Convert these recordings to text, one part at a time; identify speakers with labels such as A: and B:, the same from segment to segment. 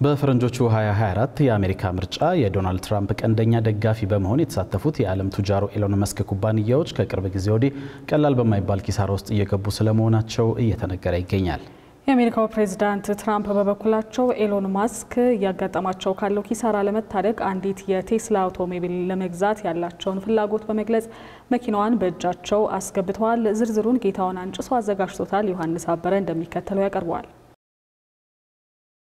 A: በፈረንጆቹ 2024 የአሜሪካ ምርጫ የዶናልድ ትራምፕ ቀንደኛ ደጋፊ በመሆን የተሳተፉት የዓለም ቱጃሩ ኤሎን መስክ ኩባንያዎች ከቅርብ ጊዜ ወዲህ ቀላል በማይባል ኪሳራ ውስጥ እየገቡ ስለመሆናቸው እየተነገረ ይገኛል።
B: የአሜሪካው ፕሬዝዳንት ትራምፕ በበኩላቸው ኤሎን መስክ ያጋጠማቸው ካለው ኪሳራ ለመታደግ አንዲት የቴስላ አውቶሞቢል ለመግዛት ያላቸውን ፍላጎት በመግለጽ መኪናዋን በእጃቸው አስገብተዋል። ዝርዝሩን ጌታውን አንጭሶ አዘጋጅቶታል። ዮሐንስ አበረ እንደሚከተለው ያቀርበዋል።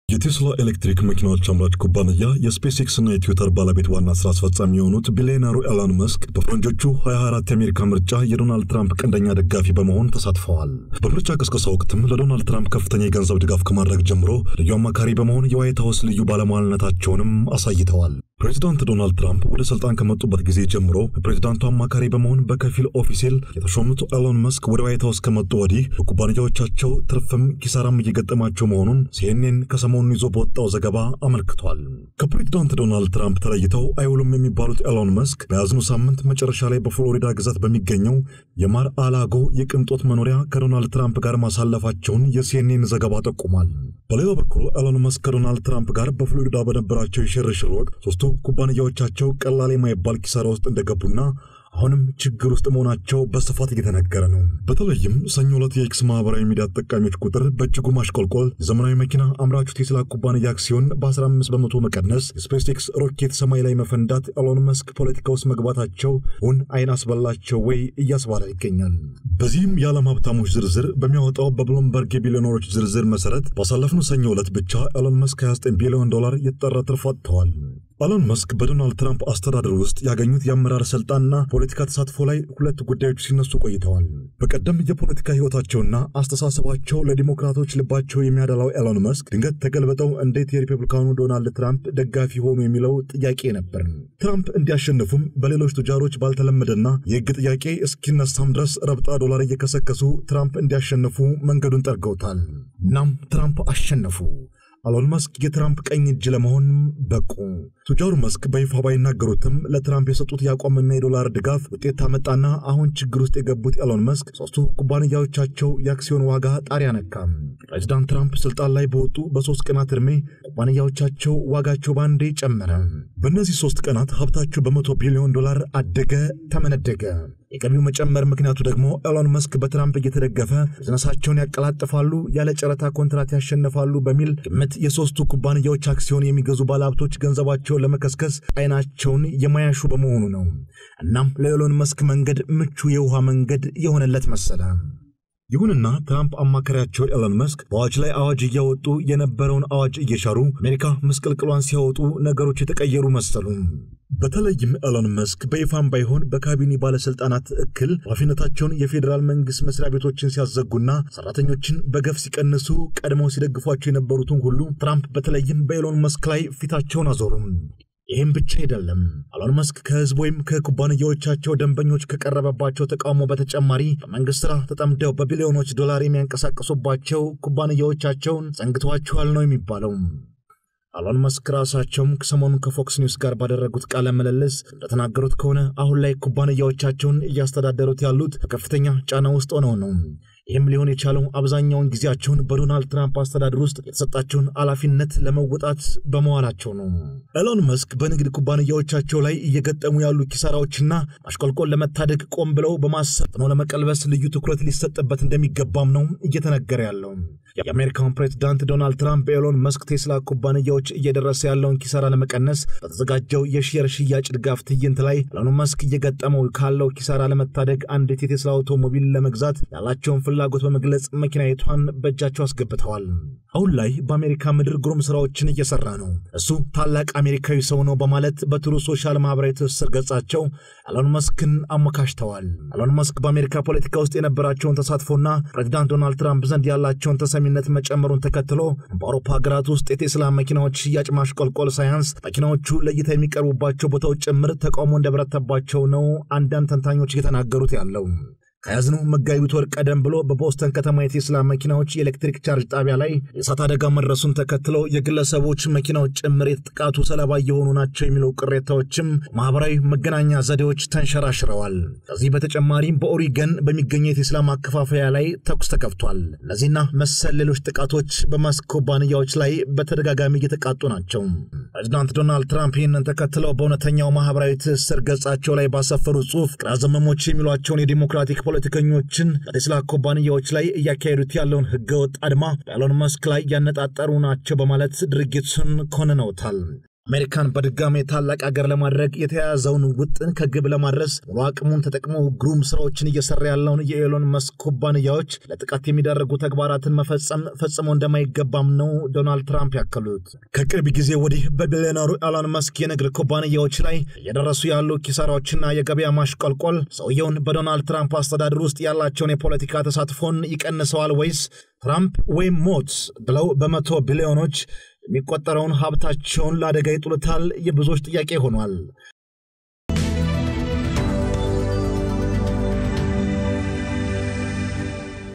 C: የቴስላ ኤሌክትሪክ መኪናዎች አምራች ኩባንያ የስፔስኤክስ እና የትዊተር ባለቤት ዋና ስራ አስፈጻሚ የሆኑት ቢሊዮነሩ ኤሎን መስክ በፈረንጆቹ 2024 የአሜሪካ ምርጫ የዶናልድ ትራምፕ ቀንደኛ ደጋፊ በመሆን ተሳትፈዋል። በምርጫ ቅስቀሳ ወቅትም ለዶናልድ ትራምፕ ከፍተኛ የገንዘብ ድጋፍ ከማድረግ ጀምሮ ልዩ አማካሪ በመሆን የዋይት ሃውስ ልዩ ባለሟልነታቸውንም አሳይተዋል። ፕሬዚዳንት ዶናልድ ትራምፕ ወደ ስልጣን ከመጡበት ጊዜ ጀምሮ የፕሬዚዳንቱ አማካሪ በመሆን በከፊል ኦፊሴል የተሾሙት ኤሎን መስክ ወደ ዋይት ሃውስ ከመጡ ወዲህ በኩባንያዎቻቸው ትርፍም ኪሳራም እየገጠማቸው መሆኑን ሲኤንኤን ከሰሞኑን ይዞ በወጣው ዘገባ አመልክቷል። ከፕሬዚዳንት ዶናልድ ትራምፕ ተለይተው አይውሉም የሚባሉት ኤሎን መስክ በያዝነው ሳምንት መጨረሻ ላይ በፍሎሪዳ ግዛት በሚገኘው የማር አላጎ የቅንጦት መኖሪያ ከዶናልድ ትራምፕ ጋር ማሳለፋቸውን የሲኤንኤን ዘገባ ጠቁሟል። በሌላ በኩል ኤሎን መስክ ከዶናልድ ትራምፕ ጋር በፍሎሪዳ በነበራቸው የሽርሽር ወቅት ሶስቱ ኩባንያዎቻቸው ቀላል የማይባል ኪሳራ ውስጥ እንደገቡና አሁንም ችግር ውስጥ መሆናቸው በስፋት እየተነገረ ነው። በተለይም ሰኞ ዕለት የኤክስ ማህበራዊ ሚዲያ ተጠቃሚዎች ቁጥር በእጅጉ ማሽቆልቆል፣ የዘመናዊ መኪና አምራቹ ቴስላ ኩባንያ አክሲዮን በ15 በመቶ መቀነስ፣ የስፔስኤክስ ሮኬት ሰማይ ላይ መፈንዳት ኤሎን መስክ ፖለቲካ ውስጥ መግባታቸው አይን አስበላቸው ወይ እያስባለ ይገኛል። በዚህም የዓለም ሀብታሞች ዝርዝር በሚያወጣው በብሉምበርግ የቢሊዮነሮች ዝርዝር መሰረት ባሳለፍነው ሰኞ ዕለት ብቻ ኤሎን መስክ $29 ቢሊዮን የተጠራ ትርፍ አጥተዋል። ኤሎን መስክ በዶናልድ ትራምፕ አስተዳደር ውስጥ ያገኙት የአመራር ስልጣንና ፖለቲካ ተሳትፎ ላይ ሁለት ጉዳዮች ሲነሱ ቆይተዋል። በቀደም የፖለቲካ ህይወታቸውና አስተሳሰባቸው ለዲሞክራቶች ልባቸው የሚያደላው ኤሎን መስክ ድንገት ተገልብጠው እንዴት የሪፐብሊካኑ ዶናልድ ትራምፕ ደጋፊ ሆኑ የሚለው ጥያቄ ነበር። ትራምፕ እንዲያሸንፉም በሌሎች ቱጃሮች ባልተለመደና የህግ ጥያቄ እስኪነሳም ድረስ ረብጣ ዶላር እየከሰከሱ ትራምፕ እንዲያሸንፉ መንገዱን ጠርገውታል። እናም ትራምፕ አሸነፉ። ኤሎን መስክ የትራምፕ ቀኝ እጅ ለመሆን በቁ። ቱጃሩ መስክ በይፋ ባይናገሩትም ለትራምፕ የሰጡት የአቋምና የዶላር ድጋፍ ውጤት አመጣና አሁን ችግር ውስጥ የገቡት ኤሎን መስክ ሶስቱ ኩባንያዎቻቸው የአክሲዮን ዋጋ ጣሪያ ነካ። ፕሬዚዳንት ትራምፕ ስልጣን ላይ በወጡ በ3 ቀናት ዕድሜ ኩባንያዎቻቸው ዋጋቸው ባንዴ ጨመረ። በእነዚህ 3 ቀናት ሀብታቸው $100 ቢሊዮን አደገ፣ ተመነደገ። የገቢው መጨመር ምክንያቱ ደግሞ ኤሎን መስክ በትራምፕ እየተደገፈ ቢዝነሳቸውን ያቀላጥፋሉ፣ ያለ ጨረታ ኮንትራት ያሸንፋሉ በሚል ግምት የሶስቱ ኩባንያዎች አክሲዮን የሚገዙ ባለሀብቶች ገንዘባቸውን ለመከስከስ አይናቸውን የማያሹ በመሆኑ ነው። እናም ለኤሎን መስክ መንገድ ምቹ የውሃ መንገድ የሆነለት መሰለ። ይሁንና ትራምፕ አማካሪያቸው ኤሎን መስክ በአዋጅ ላይ አዋጅ እያወጡ የነበረውን አዋጅ እየሻሩ አሜሪካ ምስቅልቅሏን ሲያወጡ ነገሮች የተቀየሩ መሰሉ። በተለይም ኤሎን መስክ በይፋም ባይሆን በካቢኔ ባለስልጣናት እክል ኃላፊነታቸውን የፌዴራል መንግስት መስሪያ ቤቶችን ሲያዘጉና ሰራተኞችን በገፍ ሲቀንሱ ቀድመው ሲደግፏቸው የነበሩትን ሁሉ ትራምፕ በተለይም በኤሎን መስክ ላይ ፊታቸውን አዞሩ። ይህም ብቻ አይደለም። ኤሎን መስክ ከህዝብ ወይም ከኩባንያዎቻቸው ደንበኞች ከቀረበባቸው ተቃውሞ በተጨማሪ በመንግስት ስራ ተጠምደው በቢሊዮኖች ዶላር የሚያንቀሳቅሱባቸው ኩባንያዎቻቸውን ዘንግተዋቸዋል ነው የሚባለው። ኤሎን መስክ ራሳቸውም ከሰሞኑን ከፎክስ ኒውስ ጋር ባደረጉት ቃለ ምልልስ እንደተናገሩት ከሆነ አሁን ላይ ኩባንያዎቻቸውን እያስተዳደሩት ያሉት በከፍተኛ ጫና ውስጥ ሆነው ነው። ይህም ሊሆን የቻለው አብዛኛውን ጊዜያቸውን በዶናልድ ትራምፕ አስተዳደር ውስጥ የተሰጣቸውን ኃላፊነት ለመወጣት በመዋላቸው ነው። ኤሎን መስክ በንግድ ኩባንያዎቻቸው ላይ እየገጠሙ ያሉ ኪሳራዎችና ማሽቆልቆል ለመታደግ ቆም ብለው በማሰብ ነው ለመቀልበስ ልዩ ትኩረት ሊሰጥበት እንደሚገባም ነው እየተነገረ ያለው። የአሜሪካን ፕሬዝዳንት ዶናልድ ትራምፕ በኤሎን መስክ ቴስላ ኩባንያዎች እየደረሰ ያለውን ኪሳራ ለመቀነስ በተዘጋጀው የሼር ሽያጭ ድጋፍ ትዕይንት ላይ ኤሎን መስክ እየገጠመው ካለው ኪሳራ ለመታደግ አንዲት የቴስላ አውቶሞቢል ለመግዛት ያላቸውን ፍላጎት በመግለጽ መኪናይቷን በእጃቸው አስገብተዋል። አሁን ላይ በአሜሪካ ምድር ግሩም ስራዎችን እየሰራ ነው፣ እሱ ታላቅ አሜሪካዊ ሰው ነው በማለት በትሩ ሶሻል ማህበራዊ ትስስር ገጻቸው ኤሎን መስክን አሞካሽተዋል። ኤሎን መስክ በአሜሪካ ፖለቲካ ውስጥ የነበራቸውን ተሳትፎና ፕሬዝዳንት ዶናልድ ትራምፕ ዘንድ ያላቸውን ተሰሚነት መጨመሩን ተከትሎ በአውሮፓ ሀገራት ውስጥ የቴስላ መኪናዎች ሽያጭ ማሽቆልቆል ሳያንስ መኪናዎቹ ለእይታ የሚቀርቡባቸው ቦታዎች ጭምር ተቃውሞ እንደበረታባቸው ነው አንዳንድ ተንታኞች እየተናገሩት ያለው።
D: ከያዝነው መጋቢት ወር ቀደም ብሎ በቦስተን ከተማ የቴስላ መኪናዎች የኤሌክትሪክ ቻርጅ ጣቢያ ላይ የእሳት አደጋ መድረሱን ተከትሎ የግለሰቦች መኪናዎች ጭምር የጥቃቱ ሰለባ የሆኑ ናቸው የሚሉ ቅሬታዎችም ማህበራዊ መገናኛ ዘዴዎች ተንሸራሽረዋል። ከዚህ በተጨማሪም በኦሪገን በሚገኘው የቴስላ ማከፋፈያ ላይ ተኩስ ተከፍቷል። እነዚህና መሰል ሌሎች ጥቃቶች በመስክ ኩባንያዎች ላይ በተደጋጋሚ እየተቃጡ ናቸው። ፕሬዝዳንት ዶናልድ ትራምፕ ይህንን ተከትለው በእውነተኛው ማህበራዊ ትስስር ገጻቸው ላይ ባሰፈሩ ጽሑፍ ግራ ዘመሞች የሚሏቸውን የዲሞክራቲክ ፖለቲከኞችን በቴስላ ኩባንያዎች ላይ እያካሄዱት ያለውን ህገወጥ አድማ በኤሎን መስክ ላይ ያነጣጠሩ ናቸው በማለት ድርጊቱን ኮንነውታል። አሜሪካን በድጋሜ ታላቅ ሀገር ለማድረግ የተያያዘውን ውጥን ከግብ ለማድረስ ሙሉ አቅሙን ተጠቅመው ግሩም ስራዎችን እየሰራ ያለውን የኤሎን መስክ ኩባንያዎች ለጥቃት የሚዳረጉ ተግባራትን መፈጸም ፈጽሞ እንደማይገባም ነው ዶናልድ ትራምፕ ያከሉት። ከቅርብ ጊዜ ወዲህ በቢሊዮነሩ ኤሎን መስክ የንግድ ኩባንያዎች ላይ እየደረሱ ያሉ ኪሳራዎችና የገበያ ማሽቆልቆል ሰውየውን በዶናልድ ትራምፕ አስተዳደር ውስጥ ያላቸውን የፖለቲካ ተሳትፎን ይቀንሰዋል ወይስ ትራምፕ ወይም ሞት ብለው በመቶ ቢሊዮኖች የሚቆጠረውን ሀብታቸውን ለአደጋ ይጥሉታል? የብዙዎች ጥያቄ ሆኗል።